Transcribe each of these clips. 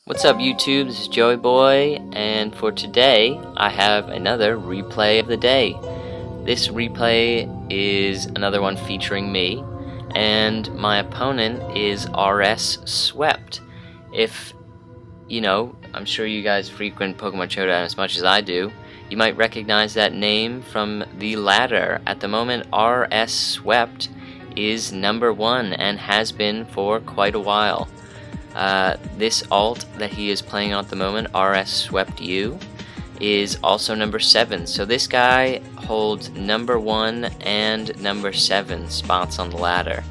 What's up YouTube, this is Joeyboy, and for today I have another replay of the day. This replay is another one featuring me, and my opponent is RS Swept. If, I'm sure you guys frequent Pokemon Showdown as much as I do, you might recognize that name from the ladder. At the moment, RS Swept is number 1 and has been for quite a while. This alt that he is playing at the moment, RS Swept U, is also number 7. So this guy holds number 1 and number 7 spots on the ladder.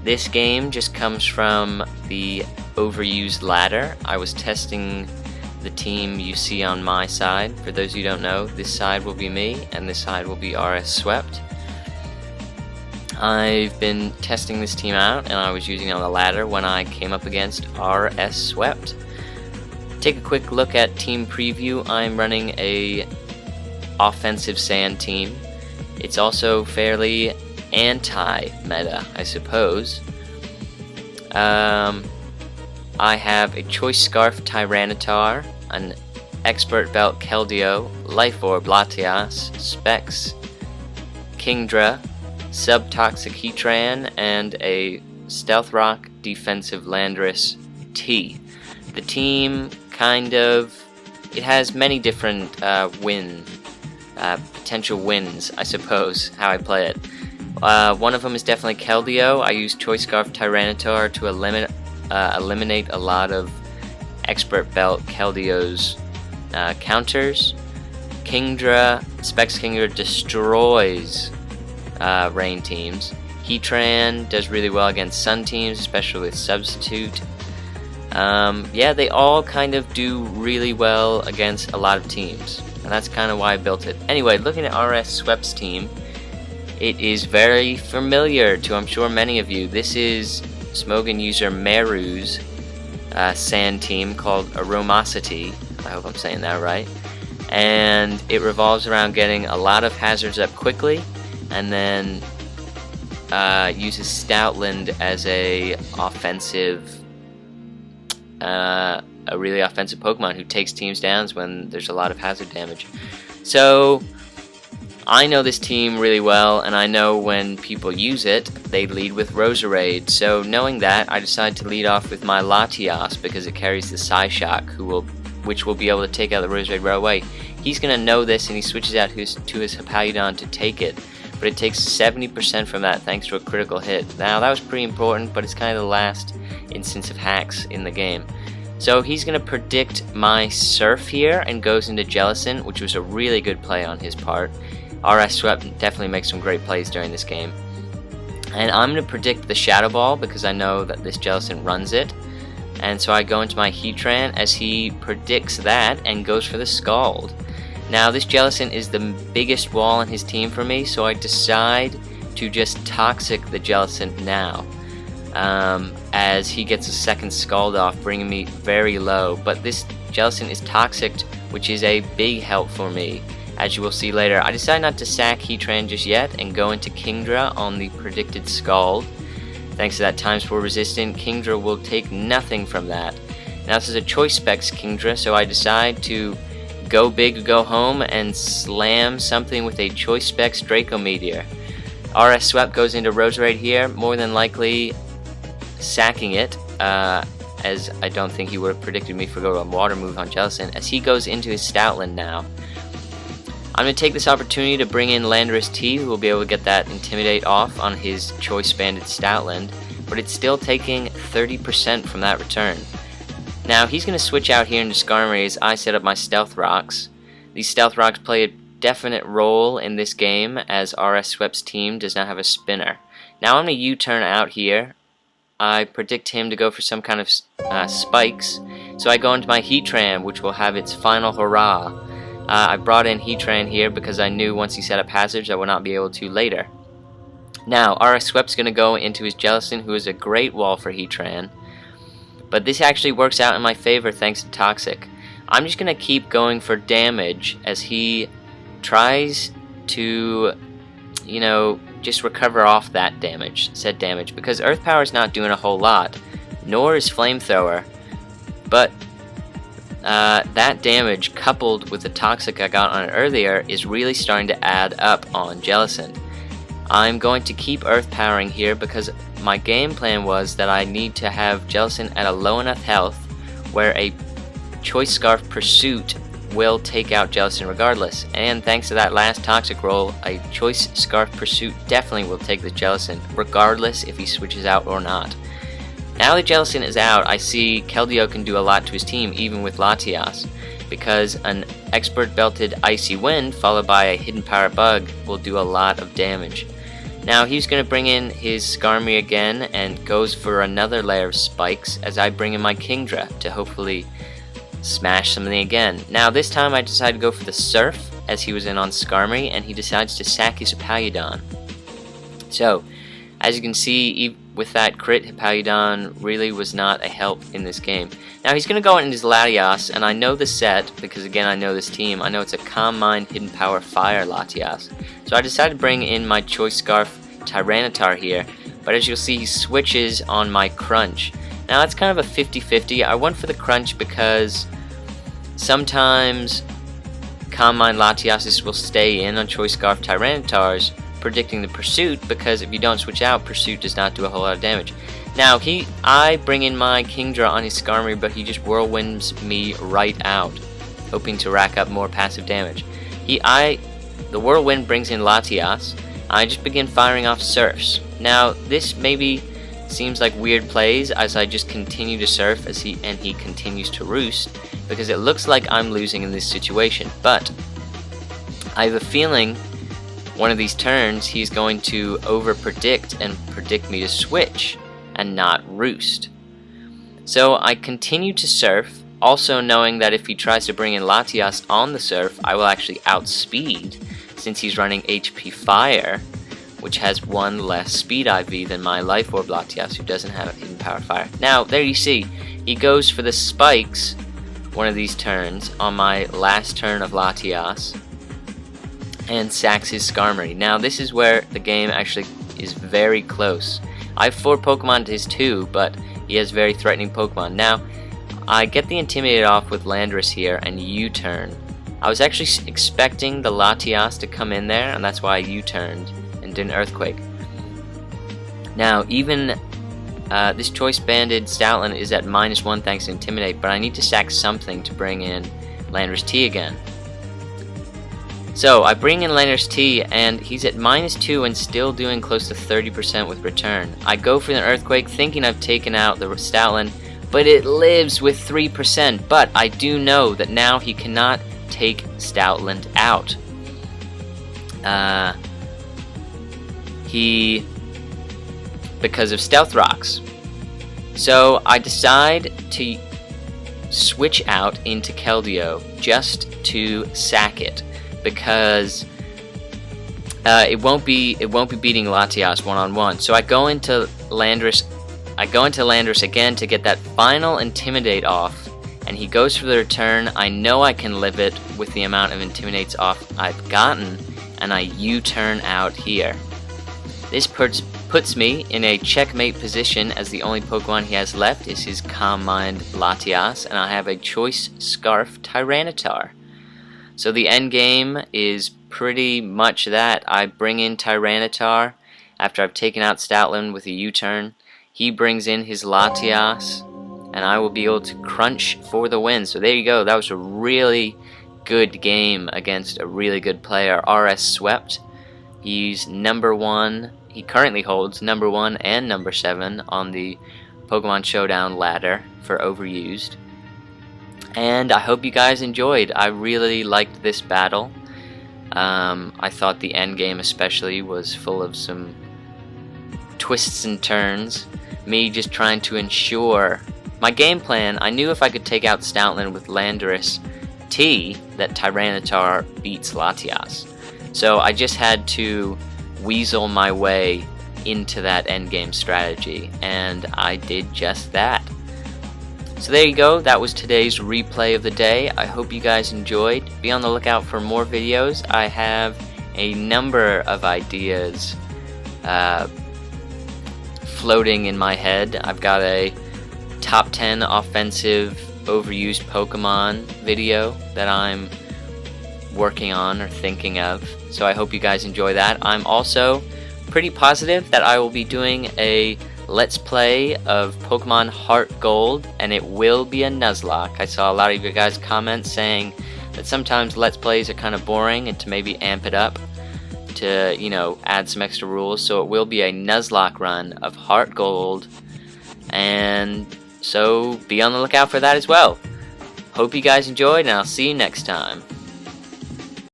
This game just comes from the overused ladder. I was testing the team you see on my side. For those who don't know, this side will be me and this side will be RS Swept. I've been testing this team out and I was using it on the ladder when I came up against RS Swept. Take a quick look at team preview. I'm running a offensive sand team. It's also fairly anti-meta, I suppose. I have a Choice Scarf Tyranitar, an Expert Belt Keldeo, Life Orb Latias, Specs, Kingdra, Subtoxic Heatran, and a Stealth Rock Defensive Landorus T. The team it has many different potential wins, I suppose, how I play it. One of them is definitely Keldeo. I use Choice Scarf Tyranitar to eliminate a lot of Expert Belt Keldeo's counters. Specs Kingdra destroys rain teams. Heatran does really well against sun teams, especially with Substitute. They all kind of do really well against a lot of teams, and that's kind of why I built it. Anyway, looking at RS Swept's team, it is very familiar to, I'm sure, many of you. This is Smogon user Meru's sand team called Aromacity. I hope I'm saying that right. And it revolves around getting a lot of hazards up quickly, and then uses Stoutland as a really offensive Pokemon who takes teams down when there's a lot of hazard damage. So I know this team really well, and I know when people use it, they lead with Roserade. So knowing that, I decided to lead off with my Latias because it carries the Psyshock, which will be able to take out the Roserade right away. He's gonna know this, and he switches out to his Hippowdon to take it. But it takes 70% from that thanks to a critical hit. Now that was pretty important, but it's kind of the last instance of hacks in the game. So he's going to predict my Surf here and goes into Jellicent, which was a really good play on his part. RS Swept definitely makes some great plays during this game. And I'm going to predict the Shadow Ball because I know that this Jellicent runs it. And so I go into my Heatran as he predicts that and goes for the Scald. Now this Jellicent is the biggest wall in his team for me, so I decide to just Toxic the Jellicent now, as he gets a second Scald off, bringing me very low. But this Jellicent is Toxic, which is a big help for me, as you will see later. I decide not to sack Heatran just yet and go into Kingdra on the predicted Scald. Thanks to that ×4 resistant, Kingdra will take nothing from that. Now this is a Choice Specs Kingdra, so I decide to go big, go home, and slam something with a Choice Specs Draco Meteor. RS Swept goes into Roserade here, more than likely sacking it, as I don't think he would have predicted me for going Water Move on Jellicent, as he goes into his Stoutland now. I'm going to take this opportunity to bring in Landorus T, who will be able to get that Intimidate off on his Choice Banded Stoutland, but it's still taking 30% from that return. Now he's going to switch out here into Skarmory as I set up my Stealth Rocks. These Stealth Rocks play a definite role in this game as RS Swept's team does not have a spinner. Now I'm going to U-turn out here. I predict him to go for some kind of spikes, so I go into my Heatran, which will have its final hurrah. I brought in Heatran here because I knew once he set up hazards I would not be able to later. Now RS Swept's going to go into his Jellicent, who is a great wall for Heatran. But this actually works out in my favor thanks to Toxic. I'm just going to keep going for damage as he tries to, just recover off said damage, because Earth Power is not doing a whole lot, nor is Flamethrower. but that damage coupled with the toxic I got on it earlier is really starting to add up on Jellicent. I'm going to keep Earth powering here because my game plan was that I need to have Jellicent at a low enough health where a Choice Scarf Pursuit will take out Jellicent regardless, and thanks to that last toxic roll, a Choice Scarf Pursuit definitely will take the Jellicent regardless if he switches out or not. Now that Jellicent is out, I see Keldeo can do a lot to his team even with Latias, because an Expert Belted Icy Wind followed by a Hidden Power Bug will do a lot of damage. Now he's going to bring in his Skarmory again and goes for another layer of spikes as I bring in my Kingdra to hopefully smash something again. Now this time I decided to go for the Surf as he was in on Skarmory, and he decides to sack his Hippowdon. So as you can see, with that crit, Hippowdon really was not a help in this game. Now he's going to go in his Latias, and I know the set because again I know this team. I know it's a Calm Mind, Hidden Power, Fire Latias. So I decided to bring in my Choice Scarf Tyranitar here, but as you'll see he switches on my Crunch. Now it's kind of a 50-50. I went for the Crunch because sometimes Calm Mind Latiases will stay in on Choice Scarf Tyranitars, predicting the Pursuit, because if you don't switch out, Pursuit does not do a whole lot of damage. Now I bring in my Kingdra on his Skarmory, but he just Whirlwinds me right out, hoping to rack up more passive damage. The Whirlwind brings in Latias. I just begin firing off Surfs. Now this maybe seems like weird plays as I just continue to Surf as he continues to Roost, because it looks like I'm losing in this situation, but I have a feeling one of these turns he's going to over-predict and predict me to switch and not Roost. So I continue to Surf, also knowing that if he tries to bring in Latias on the Surf, I will actually outspeed since he's running HP Fire, which has one less speed IV than my Life Orb Latias, who doesn't have a Hidden Power Fire. Now there you see, he goes for the spikes one of these turns on my last turn of Latias and sacks his Skarmory. Now this is where the game actually is very close. I have 4 Pokemon to his 2, but he has very threatening Pokemon. Now I get the Intimidate off with Landorus here and U-turn. I was actually expecting the Latias to come in there, and that's why I U-turned and did an Earthquake. Now even this Choice Banded Stoutland is at -1 thanks to Intimidate, but I need to sack something to bring in Landorus T again. So I bring in Landorus T, and he's at -2 and still doing close to 30% with return. I go for the Earthquake thinking I've taken out the Stoutland, but it lives with 3%, but I do know that now he cannot take Stoutland out. Because of Stealth Rocks. So I decide to switch out into Keldeo just to sack it, because it won't be beating Latias one-on-one. So I go into Landorus. Again to get that final Intimidate off, and he goes for the return. I know I can live it with the amount of Intimidates off I've gotten, and I U-turn out here. This puts me in a checkmate position, as the only Pokemon he has left is his Calm Mind Latias, and I have a Choice Scarf Tyranitar. So the end game is pretty much that. I bring in Tyranitar after I've taken out Stoutland with a U-turn. He brings in his Latias, and I will be able to crunch for the win. So there you go. That was a really good game against a really good player. RS swept. He's #1. He currently holds #1 and #7 on the Pokemon Showdown ladder for Overused. And I hope you guys enjoyed. I really liked this battle. I thought the end game especially was full of some twists and turns. Me just trying to ensure my game plan. I knew if I could take out Stoutland with Landorus T, that Tyranitar beats Latias. So I just had to weasel my way into that endgame strategy, and I did just that. So there you go, that was today's replay of the day. I hope you guys enjoyed. Be on the lookout for more videos. I have a number of ideas floating in my head. I've got a top 10 offensive overused Pokemon video that I'm working on or thinking of. So I hope you guys enjoy that. I'm also pretty positive that I will be doing a Let's Play of Pokemon Heart Gold, and it will be a Nuzlocke. I saw a lot of you guys comment saying that sometimes Let's Plays are kind of boring, and to maybe amp it up to, you know, add some extra rules. So it will be a Nuzlocke run of Heart Gold, and so be on the lookout for that as well. Hope you guys enjoyed, and I'll see you next time.